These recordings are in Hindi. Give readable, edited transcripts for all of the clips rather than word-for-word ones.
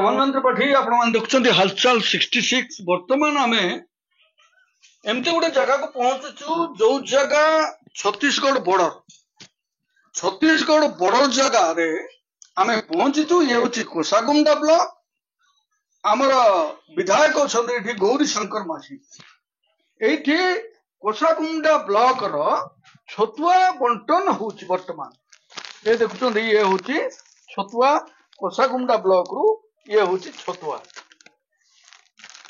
मनोरंजन पाठी आपण देखुं हलचल 66 बर्तमान आम एमती गोटे जगह को पहुंचु जो जगह छत्तीसगढ़ बॉर्डर जगह रे आम पहुंचीचु। ये हूँ कोसागुंडा ब्लॉक। आमर विधायक अच्छा गौरी शंकर माझी ये कोसागुंडा ब्लॉक रो छतुआ बंटन हो बर्तमान ये देखुं ये हूँ छतुआ कोसागुंडा ब्लॉक रु ये हूँ छतुआ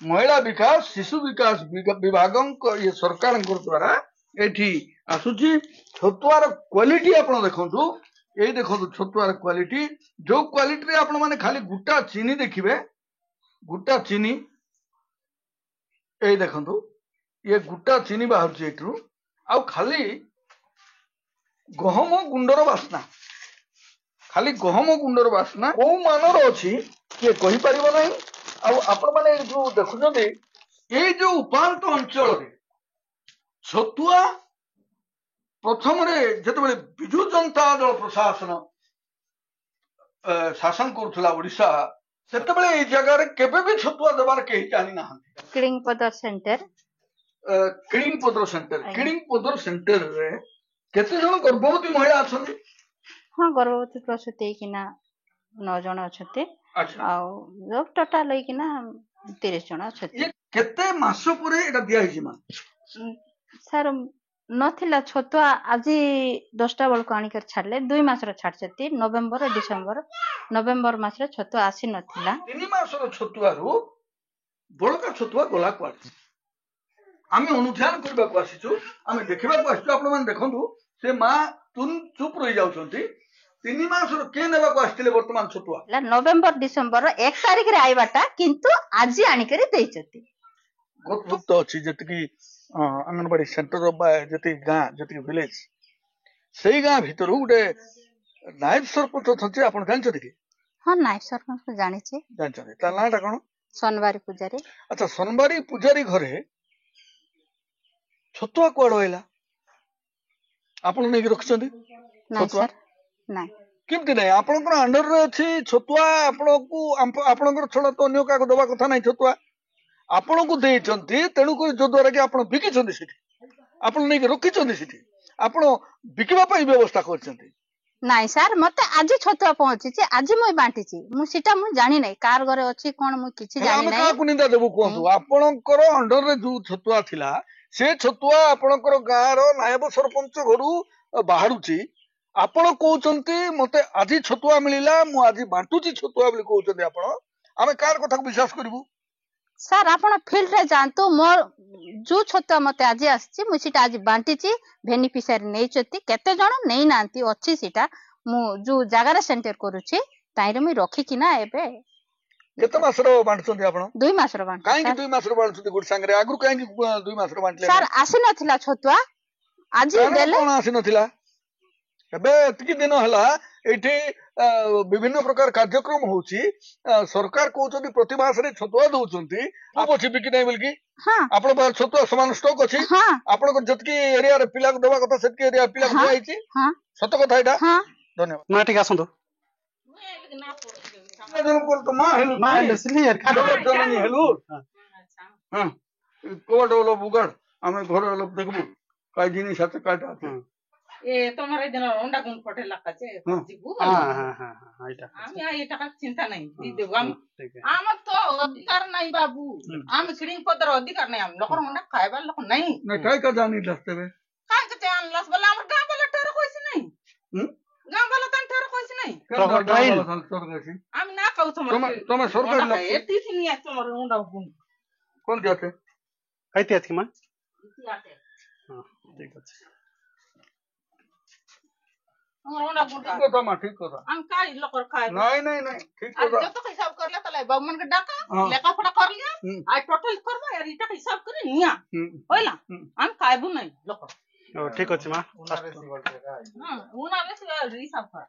महिला विकास शिशु विकास विभाग ये सरकार द्वारा ये आसुची छतुआर क्वालिटी आपण देखंतु ये देखंतु छतुआर क्वालिटी जो क्वालिटी रे आपण माने खाली गुटा चीनी देखिबे गुटा चीनी ये देखंतु ये गुटा चीनी बाहर एठू आ खाली गहम गुंडर बास्ना खाली गहम गुंडर बास्ना को मानर अच्छी किए कहि परिबो नै। आपण माने जो देखुछन्ते ये जो उपांत अंचल रे छतुआ प्रथम रे जेतबेले बिजु जनता दल प्रशासन शासन करुला ओडिशा सेतबेले ए जगह रे केबे भी छतुआ देबार केही जानि नाहंती। किडिंगपदर सेंटर रे केते जण गर्भवती महिला अछन्ती? हां गर्भवती प्रसूति किना 9 जण अछते आ जब टोटल किना 30 जण अछते। ये केते मास परे एटा दिया हिची मा सर नथिला छतुआ आज 10टा बल को आनी कर छाडले 2 मास रो छाडछती नवंबर डिसेंबर नवंबर मास रे छतुआ आसी नथिला 3 मास रो छतुआ रु बळका छतुआ गोला क्वाड आमे अनुध्यान करबा को आसीछु आमे देखिबा को आसीछु। आपण माने देखंतु से मा तुन चुप रहि जाउछंती 3 मास रो के नेबा को आस्तिले वर्तमान छतुआ नवंबर डिसेंबर 1 तारिख रे आइबाटा किंतु आज आनी करी देइछती। गुप्त अछि जति अंगनवाड़ी सेंटर बा जति गां जति विलेज सेही गां भीतर गुटे नायब सरपंच अछि आपण जानछथि कि? हां नायब सरपंच को जानिछि जानछथि ता नाटा कोन? सोनवारी पुजारी। अच्छा सोनवारी पुजारी घरे छतुआ कोड होइला आपण नै रखछथि? ना सर ना केमति नै आपण अंडर रे अछि छतुआ आपण को आपण छड़ा तो अन्य का दबा कथा नै छतुआ आपण को देइछंती तेनु को जो द्वारा कि आपण बिकिछंती सिटी आपण नै रखिछंती सिटी आपण बिकिबा पई व्यवस्था करछंती? नाइ सर मते आज छतुआ पहुंची छी आज मय बांटी छी मु सिटा मु जानि नै कार घरे अछि कोन मु किछि जानि नै। हम का कुनिंदा देबु कोंतु आपणकर अंडर रे जो छतुआ थिला से छतुआ आपणकर गां रो नायब सरपंच घरु बाहरुची आपण कहउचंती मते आज छतुआ मिलिला मु आज बांटुची छतुआ बोली कहउचंती आपण आमे कार कथा को विश्वास करबु? सर आपण फील्ड रे जानतो मोर जो छतुआ मते आज आछि मु सिटा आज बांटी छी बेनिफिशियरी नै छथि केते जण नै नांती अछि सिटा मु जो जगह रे सेंटर करूची ताइरे मु रखि किना एबे केते मास रो बांटछंती आपण? 2 मास रो बांट। काहे कि 2 मास रो बांटछंती गुड संगे रे आगु काहे कि 2 मास रो बांटले? सर आसी नथिला छतुआ आज देले कोन आसी नथिला एबे एतकी दिन हला एठी विभिन्न प्रकार कार्यक्रम होउची सरकार कहउचंती प्रति मास रे छतुआ दउचंती आप अछि बिकि नै बोल कि? हां आपण बार छतुआ समान स्टॉक अछि? हां आपण को जतकी एरिया रे पिला को देबा कथा सेतकी एरिया पिला को आइची? हां सत कथा एटा? हां धन्यवाद। ना ठीक आसंतो जन को तो मा हेलु मा हेलु खादो जन हेलु हां कोड ओलो बुगड आमे घर ओलो देखबु काय जिनी साथे काटा अछि ए तोमरे दिन अंडा गुण पटे लाकाचे जिबु हां हां हां एटा आमी आ टाका चिंता नाही दी देबु आम तो अधिकार नाही बाबू आम किडिंग पदर अधिकार नाही आम लोकर अंडा खायबा लोक नाही नाही काय का जानी दस्तवे काय कते आणलास बोला आम गाव वाला ठर कोइस नाही गाव वाला तन ठर कोइस नाही सरकार आम ना कहू तमे सरकार लोक एती थिनी आ तोमर अंडा गुण कोन जाते कायते आथि मा हां ठीक अछि अंडा गुण ठीक कथा मा ठीक कथा आम काय लोकर खाय नाही नाही नाही ठीक कथा आज तो हिसाब करला तले बाबू मन के डाका लेखा पढ़ा कर लिया आज टोटल करबा यार इटा हिसाब करे निया होइला हम कायबु नहीं लोकर ठीक अछि मा हां उना ले हिसाब कर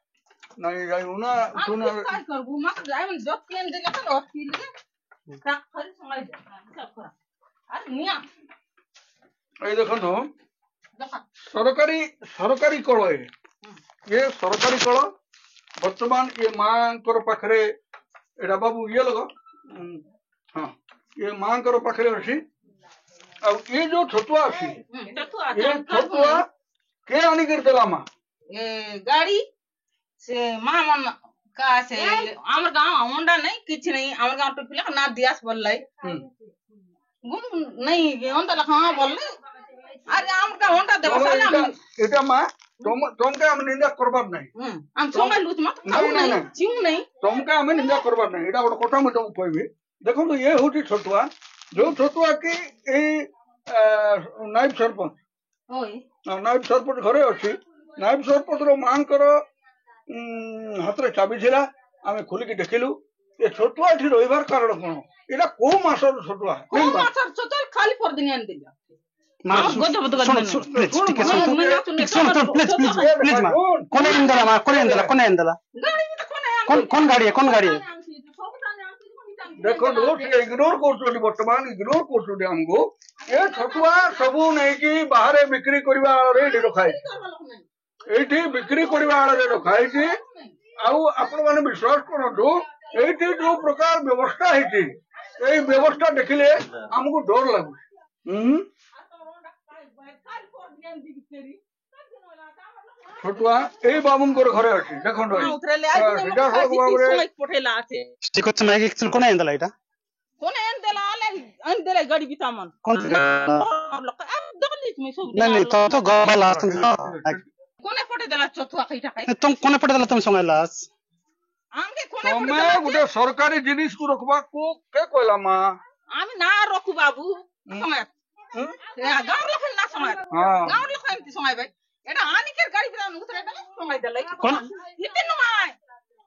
नहीं जाई उना सुना काय करबु मा जाय मन जत केन देला त अथि ले का खरी समय हिसाब कर अरे निया ए देखो तो सरकारी कळ ये सरकारी कळ वर्तमान ये मां पाखरे एटा बाबू ये लगा हाँ ये मां करो पाखरे अछि अब ये जो छतुआ अछि ये छतुआ के आनी कर देला मां ये गाड़ी से मां मन का से हमर गांव होंडा नहीं किछ नहीं हमर गांव टोपिला ना दियास बोललाई गुम नहीं होंडा लखा बोलले अरे हमर का होंडा देबा साला एटा मां तुम का हम निंदा करबार नहीं हम सोमा लूच मत खाऊ नहीं चिऊ नहीं तुम का हम निंदा करबार नहीं एटा बड़ कोटा मत कहबे देखो तो ये होती छतुआ जो छतुआ की ए नायब सरपंच ओय नायब सरपंच घरे अछि नायब सरपंच रो मां करो हाथ रे चाबी छिला आमे खोली के देखिलु ये छतुआ ठी रहिबार कारण कोन एटा को मासर छतुआ को मासर छतुआ खाली पर दिन आन दिला मां ठीक है प्लीज मां कौन इंदला कौन गाड़ी है देखो इग्नोर कर बर्तमान इग्नोर कर हमको ये छतुआ सबू नहीं कि बाहर बिक्री करबा रे रखाई एठी बिक्री करबा रे रखाई आपण माने विश्वास करंतु एठी जो प्रकार व्यवस्था हेती ए व्यवस्था देखिले हमको डर लागु छतुआ ए बाबूंकर घरे अछि देखंडो सीधा सड़क बाबरे पठेला আছে ठीक আছে मैं एक्चुअली कोन एंदला एटा कोन एंदला आले एंदला गाड़ी बितामन कौन दगली में सब नहीं तो गला कोने पटे देला छतुआ खैटा खाई तुम कोने पटे देला तुम संगलास आमके कोने पटे तमे गुटे सरकारी जिनिस को रखबा को के कहला मा आमी ना रखु बाबू समय गांव लोक ना समय गांव लोक एमती समय भाई एटा हानिकर गाड़ी बिता उतरे देला समय देले कौन इतने नय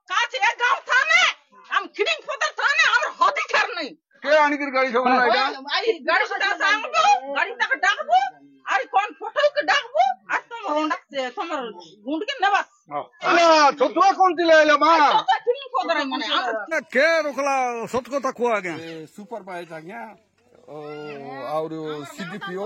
काछ एक गांव थाने हम किडिंग फदर थाने हमर अधिकार नहीं के हानिकर गाड़ी सब एटा आई गाड़ी सुदा सांगबो गाड़ी तक डाकबो अरे कौन फोटो के डाकबो आज तुम रोंडा से तुमर गुंड के नबस अला छतुआ कौन दिलाइला मा तो किडिंग फदर माने के रोकला सत কথা को आगे सुपरवाइजर आज्ञा और सीडीपीओ